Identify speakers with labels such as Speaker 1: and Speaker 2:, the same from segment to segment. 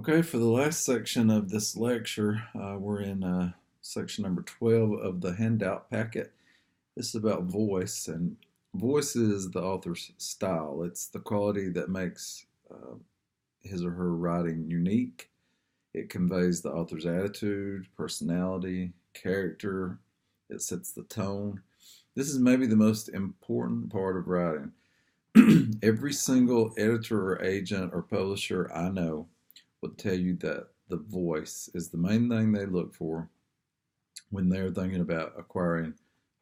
Speaker 1: Okay, for the last section of this lecture, we're in section number 12 of the handout packet. This is about voice, and voice is the author's style. It's the quality that makes his or her writing unique. It conveys the author's attitude, personality, character. It sets the tone. This is maybe the most important part of writing. Every single editor or agent or publisher I know will tell you that the voice is the main thing they look for when they're thinking about acquiring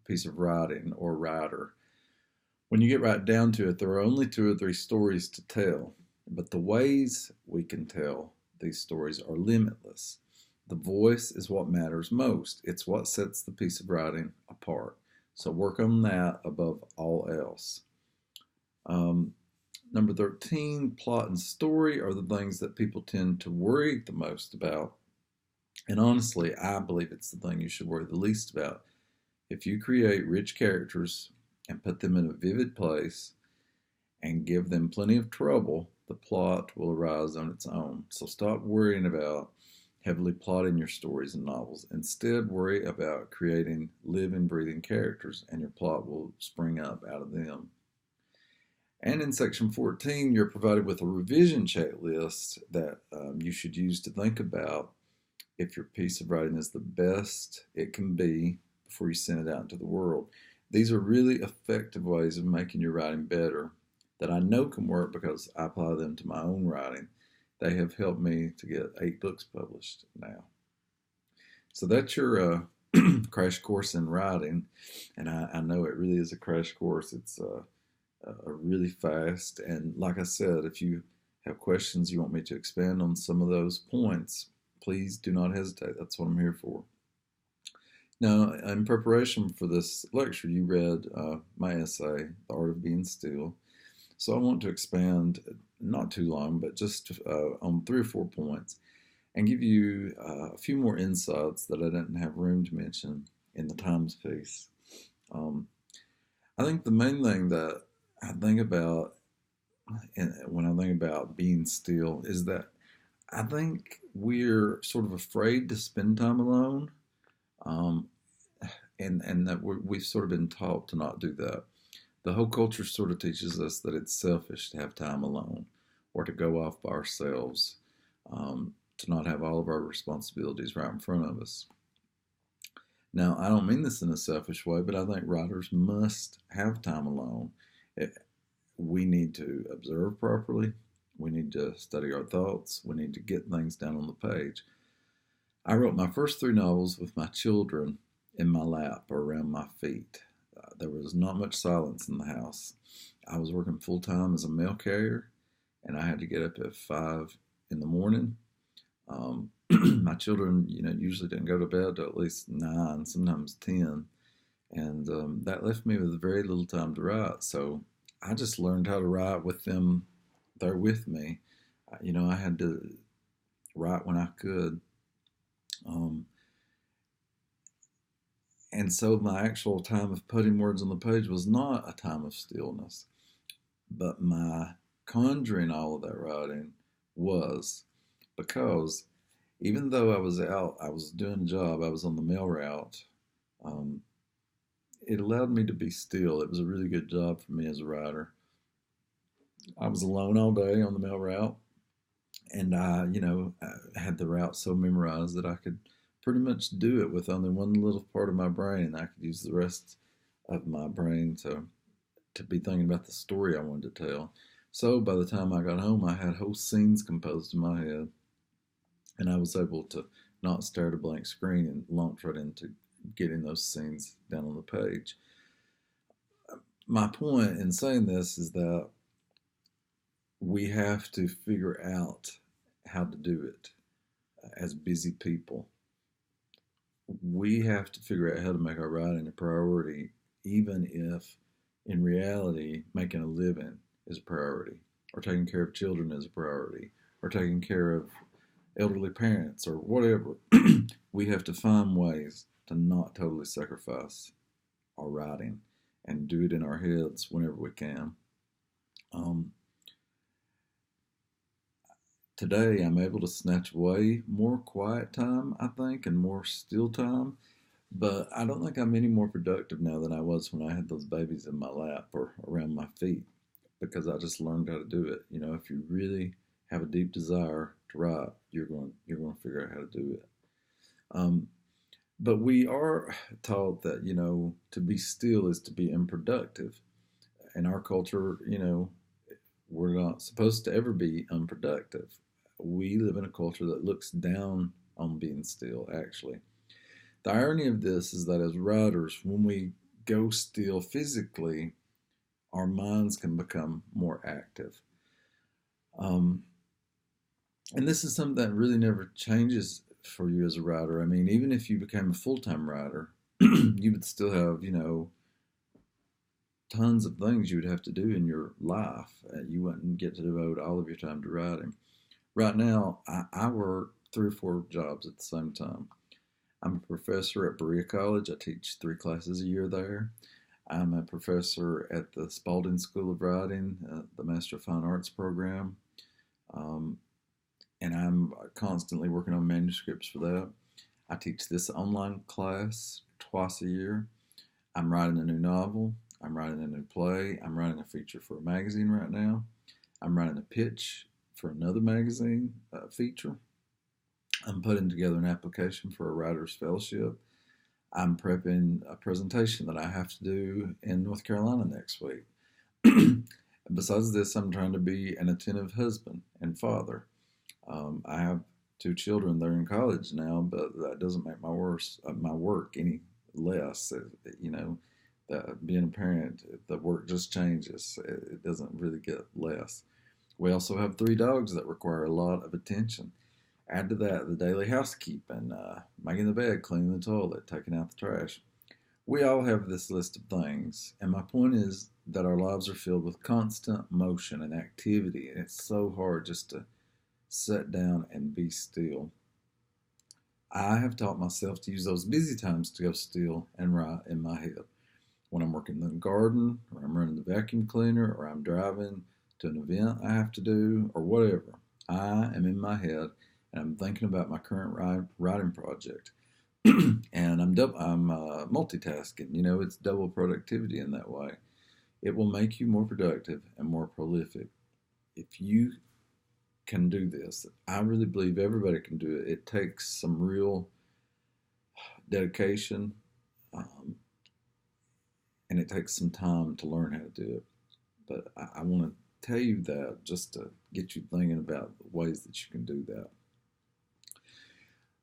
Speaker 1: a piece of writing or writer. When you get right down to it, there are only two or three stories to tell, but the ways we can tell these stories are limitless. The voice is what matters most. It's what sets the piece of writing apart. So work on that above all else. Number 13, plot and story are the things that people tend to worry the most about. And honestly, I believe it's the thing you should worry the least about. If you create rich characters and put them in a vivid place and give them plenty of trouble, the plot will arise on its own. So stop worrying about heavily plotting your stories and novels. Instead, worry about creating living, breathing characters, and your plot will spring up out of them. And in section 14, you're provided with a revision checklist that you should use to think about if your piece of writing is the best it can be before you send it out into the world. These are really effective ways of making your writing better that I know can work because I apply them to my own writing. They have helped me to get 8 books published now. So that's your crash course in writing, and I know it really is a crash course. It's really fast. And like I said, if you have questions, you want me to expand on some of those points, please do not hesitate. That's what I'm here for. Now, in preparation for this lecture, you read my essay, The Art of Being Still. So I want to expand, not too long, but just on 3 or 4 points and give you a few more insights that I didn't have room to mention in the Times piece. I think the main thing that I think about when I think about being still is that I think we're sort of afraid to spend time alone, um, and that we've sort of been taught to not do that. The whole culture sort of teaches us that it's selfish to have time alone or to go off by ourselves, to not have all of our responsibilities right in front of us. Now, I don't mean this in a selfish way, but I think writers must have time alone. We need to observe properly. We need to study our thoughts. We need to get things down on the page. I wrote my first 3 novels with my children in my lap or around my feet. There was not much silence in the house. I was working full time as a mail carrier, and I had to get up at 5 in the morning. My children, usually didn't go to bed till at least 9, sometimes 10, and that left me with very little time to write. So I just learned how to write with them there with me. I had to write when I could. And so my actual time of putting words on the page was not a time of stillness, but my conjuring all of that writing was, because even though I was out, I was doing a job, I was on the mail route, it allowed me to be still. It was a really good job for me as a writer. I was alone all day on the mail route, and I had the route so memorized that I could pretty much do it with only one little part of my brain. I could use the rest of my brain to be thinking about the story I wanted to tell. So by the time I got home, I had whole scenes composed in my head, and I was able to not stare at a blank screen and launch right into getting those scenes down on the page. My point in saying this is that we have to figure out how to do it as busy people. We have to figure out how to make our writing a priority, even if in reality making a living is a priority, or taking care of children is a priority, or taking care of elderly parents, or whatever. We have to find ways to not totally sacrifice our writing and do it in our heads whenever we can. Today, I'm able to snatch away more quiet time, I think, and more still time. But I don't think I'm any more productive now than I was when I had those babies in my lap or around my feet because I just learned how to do it. You know, if you really have a deep desire to write, you're going to figure out how to do it. Um, but we are taught that to be still is to be unproductive. In our culture, we're not supposed to ever be unproductive. We live in a culture that looks down on being still, actually. The irony of this is that as writers, when we go still physically, our minds can become more active. Um, and this is something that really never changes for you as a writer. I mean, even if you became a full time writer, you would still have, tons of things you would have to do in your life. You wouldn't get to devote all of your time to writing. Right now, I work 3 or 4 jobs at the same time. I'm a professor at Berea College. I teach 3 classes a year there. I'm a professor at the Spalding School of Writing, the Master of Fine Arts program, um, and I'm constantly working on manuscripts for that. I teach this online class twice a year. I'm writing a new novel. I'm writing a new play. I'm writing a feature for a magazine right now. I'm writing a pitch for another magazine feature. I'm putting together an application for a writer's fellowship. I'm prepping a presentation that I have to do in North Carolina next week. Besides this, I'm trying to be an attentive husband and father. I have 2 children. They're in college now, but that doesn't make my work any less. That being a parent, the work just changes. It doesn't really get less. We also have 3 dogs that require a lot of attention. Add to that the daily housekeeping, making the bed, cleaning the toilet, taking out the trash. We all have this list of things, and my point is that our lives are filled with constant motion and activity, and it's so hard just to sit down and be still. I have taught myself to use those busy times to go still and write in my head. When I'm working in the garden, or I'm running the vacuum cleaner, or I'm driving to an event I have to do, or whatever, I am in my head and I'm thinking about my current writing project. And I'm multitasking. It's double productivity in that way. It will make you more productive and more prolific if you can do this. I really believe everybody can do it. It takes some real dedication, um, and it takes some time to learn how to do it. But I want to tell you that just to get you thinking about ways that you can do that.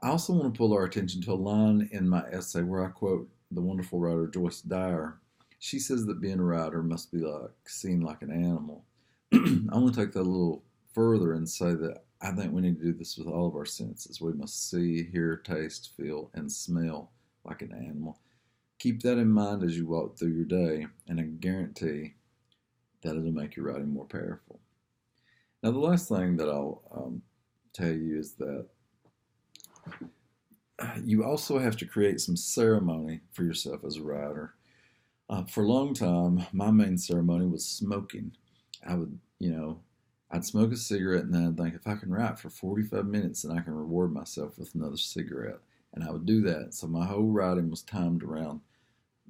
Speaker 1: I also want to pull our attention to a line in my essay where I quote the wonderful writer Joyce Dyer. She says that being a writer must be seen like an animal. I want to take that a little further and say that I think we need to do this with all of our senses. We must see, hear, taste, feel, and smell like an animal. Keep that in mind as you walk through your day, and I guarantee that it'll make your writing more powerful. Now, the last thing that I'll tell you is that you also have to create some ceremony for yourself as a writer. For a long time, my main ceremony was smoking. I would, I'd smoke a cigarette and then I'd think if I can write for 45 minutes, then I can reward myself with another cigarette. And I would do that. So my whole writing was timed around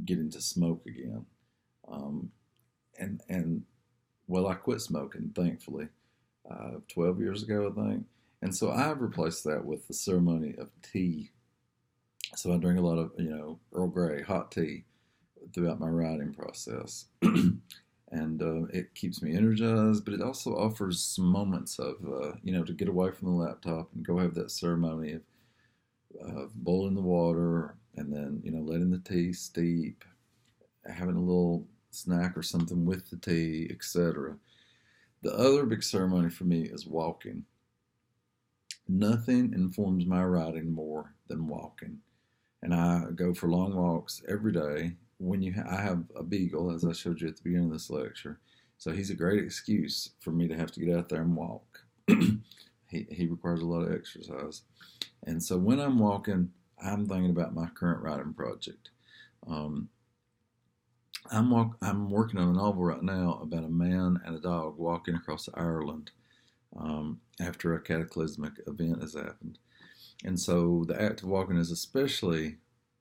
Speaker 1: getting to smoke again. Um, and well, I quit smoking, thankfully, 12 years ago, I think. And so I've replaced that with the ceremony of tea. So I drink a lot of, Earl Grey, hot tea throughout my writing process. And it keeps me energized, but it also offers some moments of, to get away from the laptop and go have that ceremony of boiling the water and then, letting the tea steep, having a little snack or something with the tea, etc. The other big ceremony for me is walking. Nothing informs my writing more than walking. And I go for long walks every day. I have a beagle, as I showed you at the beginning of this lecture, so he's a great excuse for me to have to get out there and walk. he requires a lot of exercise, and so when I'm walking, I'm thinking about my current writing project. I'm working on a novel right now about a man and a dog walking across Ireland. after a cataclysmic event has happened. And so the act of walking is especially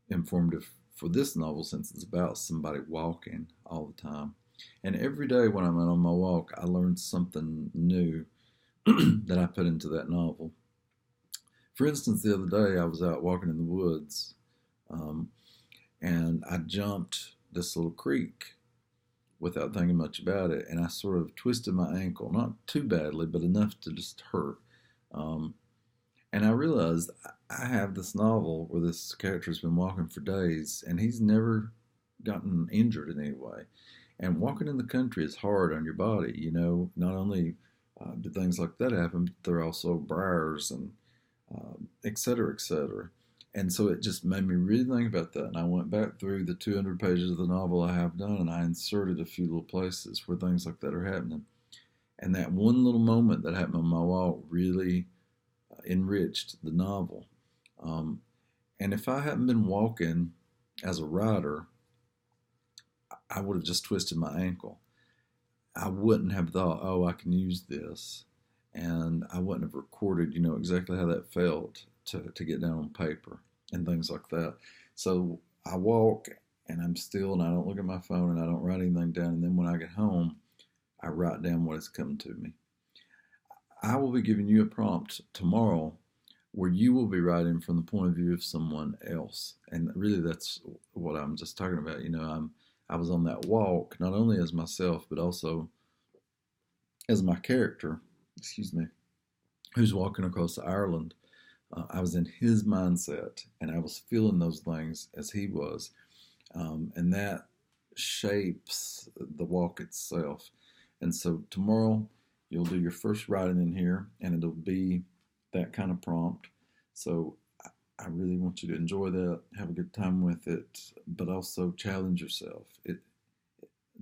Speaker 1: informative for this novel since it's about somebody walking all the time. And every day when I'm out on my walk, I learn something new that I put into that novel. For instance, the other day I was out walking in the woods, um, and I jumped this little creek without thinking much about it, and I sort of twisted my ankle, not too badly, but enough to just hurt. Um, and I realized I have this novel where this character's been walking for days, and he's never gotten injured in any way. And walking in the country is hard on your body. Not only do things like that happen, but there are also briars and et cetera, et cetera. And so it just made me really think about that. And I went back through the 200 pages of the novel I have done, and I inserted a few little places where things like that are happening. And that one little moment that happened on my walk really enriched the novel. Um, and if I hadn't been walking as a writer, I would have just twisted my ankle. I wouldn't have thought, oh, I can use this. And I wouldn't have recorded, exactly how that felt to get down on paper and things like that. So I walk and I'm still and I don't look at my phone and I don't write anything down. And then when I get home, I write down what has come to me. I will be giving you a prompt tomorrow where you will be writing from the point of view of someone else. And really that's what I'm just talking about. I was on that walk, not only as myself, but also as my character, excuse me, who's walking across Ireland. I was in his mindset and I was feeling those things as he was. And that shapes the walk itself. And so tomorrow you'll do your first writing in here and it'll be that kind of prompt. So I really want you to enjoy that, have a good time with it, but also challenge yourself.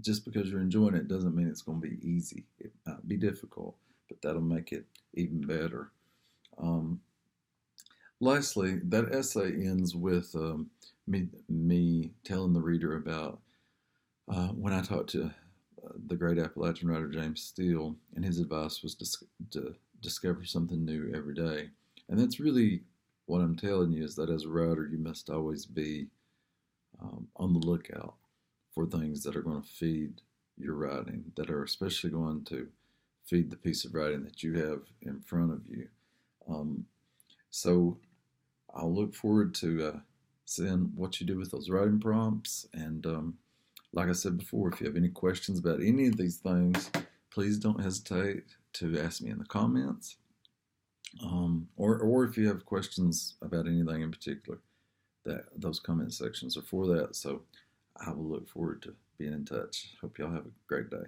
Speaker 1: Just because you're enjoying it doesn't mean it's going to be easy. It might be difficult, but that'll make it even better. Um, Lastly, that essay ends with me telling the reader about when I talked to the great Appalachian writer James Steele, and his advice was to discover something new every day. And that's really what I'm telling you, is that as a writer, you must always be on the lookout for things that are going to feed your writing, that are especially going to feed the piece of writing that you have in front of you. So I'll look forward to seeing what you do with those writing prompts. And like I said before, if you have any questions about any of these things, please don't hesitate to ask me in the comments. Or if you have questions about anything in particular, that those comment sections are for that. So I will look forward to being in touch. Hope y'all have a great day.